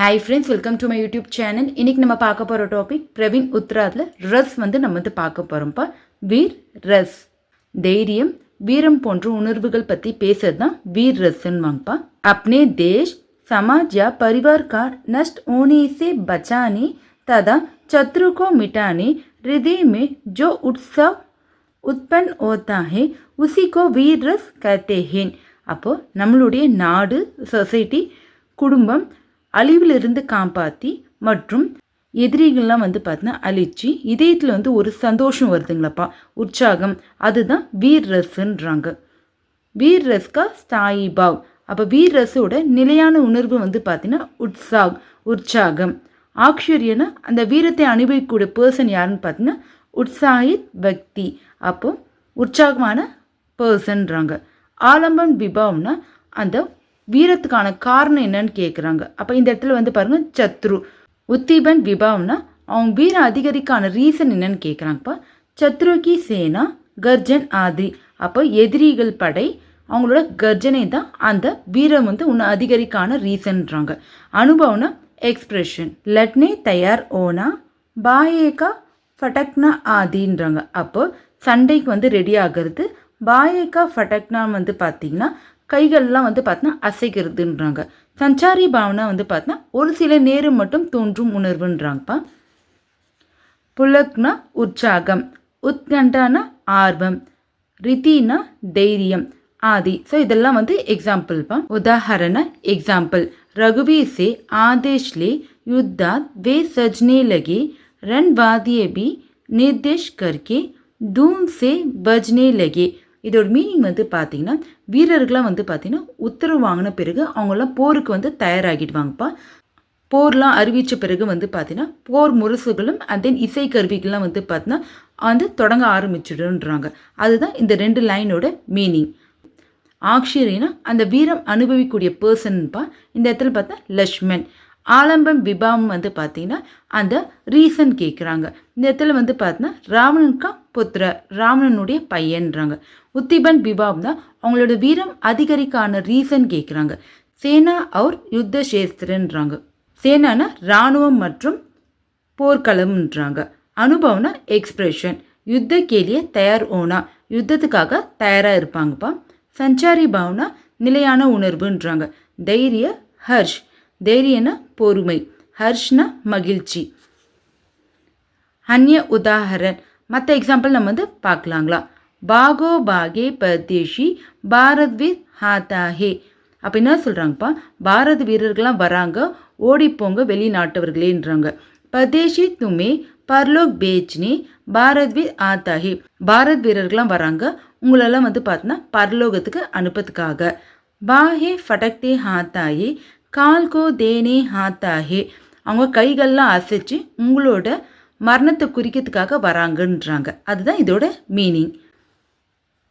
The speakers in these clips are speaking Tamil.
Hi friends, welcome to my YouTube channel. இன்னைக்கு நம்ம பார்க்க போற டாபிக் பிரவீன் உத்ராத்ல ரஸ் நம்ம பார்க்க போறோம்ப்பா. வீர் ரஸ். தைரியம், வீரம் போன்ற உணர்வுகள் பத்தி பேசுறது தான் வீர் ரஸ்ன்னுவாங்கப்பா. अपने देश, समाज या परिवार का नष्ट होने से बचाने तथा शत्रु को मिटाने हृदय में जो उत्सव उत्पन्न होता है उसी को वीर रस कहते हैं. அப்போ நம்மளுடைய நாடு, சொசைட்டி, குடும்பம் அழிவிலிருந்து காப்பாற்றி மற்றும் எதிரிகள்லாம் பார்த்தீங்கன்னா அழிச்சு இதயத்தில் ஒரு சந்தோஷம் வருதுங்களப்பா, உற்சாகம், அதுதான் வீர் ரஸ்ன்றாங்க. வீர் ரஸ்கா ஸ்தாயி பாவ். அப்போ வீர் ரஸோட நிலையான உணர்வு பார்த்தீங்கன்னா உற்சாகம். ஆக்ஷரியனா அந்த வீரத்தை அனுபவிக்கக்கூடிய பர்சன் யாருன்னு பார்த்தீங்கன்னா உற்சாகித் வக்தி. அப்போ உற்சாகமான பர்சன்றாங்க. ஆலம்பன் விபாவ்னா அந்த வீரத்துக்கான காரணம் என்னன்னு கேட்குறாங்க. அப்போ இந்த இடத்துல பாருங்கள் சத்ரு. உத்தீபன் விபாவ்னா அவங்க வீரம் அதிகரிக்கான ரீசன் என்னன்னு கேட்குறாங்கப்பா. சத்ருகி சேனா கர்ஜன் ஆதி. அப்போ எதிரிகள் படை அவங்களோட கர்ஜனை தான் அந்த வீரம் இன்னும் அதிகரிக்கான ரீசன்றாங்க. அனுபவம்னா எக்ஸ்பிரஷன். லட்னே தயார் ஓனா பாயேகா ஃபடக்னா ஆதின்றாங்க. அப்போ சண்டைக்கு ரெடி ஆகிறது. பாயேகா ஃபடக்னா பார்த்திங்கன்னா கைகள்லாம் பார்த்தீங்கன்னா அசைக்கிறதுன்றாங்க. சஞ்சாரி பாவனா பார்த்தீங்கன்னா ஒரு சில நேரம் மட்டும் தோன்றும் உணர்வுன்றாங்கப்பா. புலக்னா உற்சாகம், உத்கண்டானா ஆர்வம், ரித்தினா தைரியம் ஆதி. ஸோ இதெல்லாம் எக்ஸாம்பிள்ப்பா. உதாரண எக்ஸாம்பிள். रघुवीर से आदेश ले युद्धात वे सजने लगे रन वादिये भी निर्देश करके धूम से बजने लगे. இதோட மீனிங் பார்த்தீங்கன்னா வீரர்கள்லாம் பார்த்தீங்கன்னா உத்தரவு வாங்கின பிறகு அவங்களாம் போருக்கு தயாராகிடுவாங்கப்பா. போர்லாம் அறிவித்த பிறகு பார்த்தீங்கன்னா போர் முரசுகளும் அண்ட் தென் இசை கருவிகள்லாம் பார்த்தீங்கன்னா தொடங்க ஆரம்பிச்சிடுன்றாங்க. அதுதான் இந்த 2 லைனோட மீனிங். ஆக்ஷரியனா அந்த வீரம் அனுபவிக்கூடிய பர்சன்ப்பா. இந்த இடத்துல பார்த்தா லக்ஷ்மன். ஆலம்பம் விபாவம் பார்த்தீங்கன்னா அந்த ரீசன் கேட்குறாங்க. இந்த இடத்துல பார்த்தீங்கன்னா ராவணனுக்கா புத்திர, ராவணனுடைய பையன்றாங்க. உத்திபன் விபாவம் தான் அவங்களோட வீரம் அதிகரிக்கான ரீசன் கேட்குறாங்க. சேனா அவர் யுத்த சேஸ்திரன்றாங்க. சேனானா இராணுவம் மற்றும் போர்க்களம்ன்றாங்க. அனுபவம்னா எக்ஸ்பிரஷன். யுத்த கேலிய தயார் ஓனா, யுத்தத்துக்காக தயாராக இருப்பாங்கப்பா. சஞ்சாரி பாவனா நிலையான உணர்வுன்றாங்க. தைரிய ஹர்ஷ். தைரியனா பொறுமை, ஹர்ஷ்னா மகிழ்ச்சி. அந்நிய உதாரணம். மற்ற எக்ஸாம்பிள் நம்ம பார்க்கலாங்களா. பாகோ பாகே பர்தேஷி பாரத் வீர் ஹாத்தாஹே. அப்போ என்ன சொல்கிறாங்கப்பா, பாரத வீரர்கள்லாம் வராங்க, ஓடிப்போங்க வெளிநாட்டவர்களேன்றாங்க. பர்தேஷி துமே பர்லோக் பேச்னே பாரத் வீர் ஆத்தாஹே. பாரத் வீரர்கள்லாம் வராங்க, உங்களெல்லாம் பார்த்தீங்கன்னா பரலோகத்துக்கு அனுப்பத்துக்காக. பாஹே ஃபடக்தே ஹாத்தாயே கால்கோ தேனே ஹாத்தாஹே. அவங்க கைகள்லாம் அசைச்சு உங்களோட மரணத்தை குறிக்கிறதுக்காக வராங்கன்றாங்க. அதுதான் இதோட மீனிங்.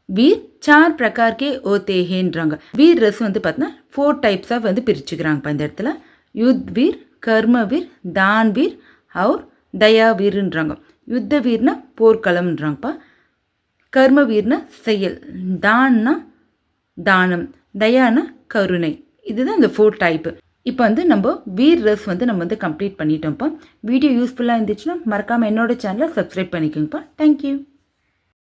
வீர் 4 பிரகார் கே ஓத்தேஹேன்றாங்க. வீர் ரஸ் பார்த்தீங்கன்னா 4 டைப்ஸாக பிரிச்சுக்கிறாங்கப்பா இந்த இடத்துல. யுத் வீர், கர்ம வீர், தான் வீர், அவர் தயா வீர்ன்றாங்க. யுத்த வீர்னா போர்க்களம்ன்றாங்கப்பா. கர்ம வீர்னா செயல், தான்னா தானம், தயானா கருணை. இதுதான் இந்த 4 டைப்பு. இப்போ நம்ம வீர் ரஸ் நம்ம கம்ப்ளீட் பண்ணிட்டோம்ப்பா. வீடியோ யூஸ்ஃபுல்லாக இருந்துச்சுன்னா மறக்காமல் என்னோட சேனலை சப்ஸ்கிரைப் பண்ணிக்கோங்கப்பா. தேங்க்யூ.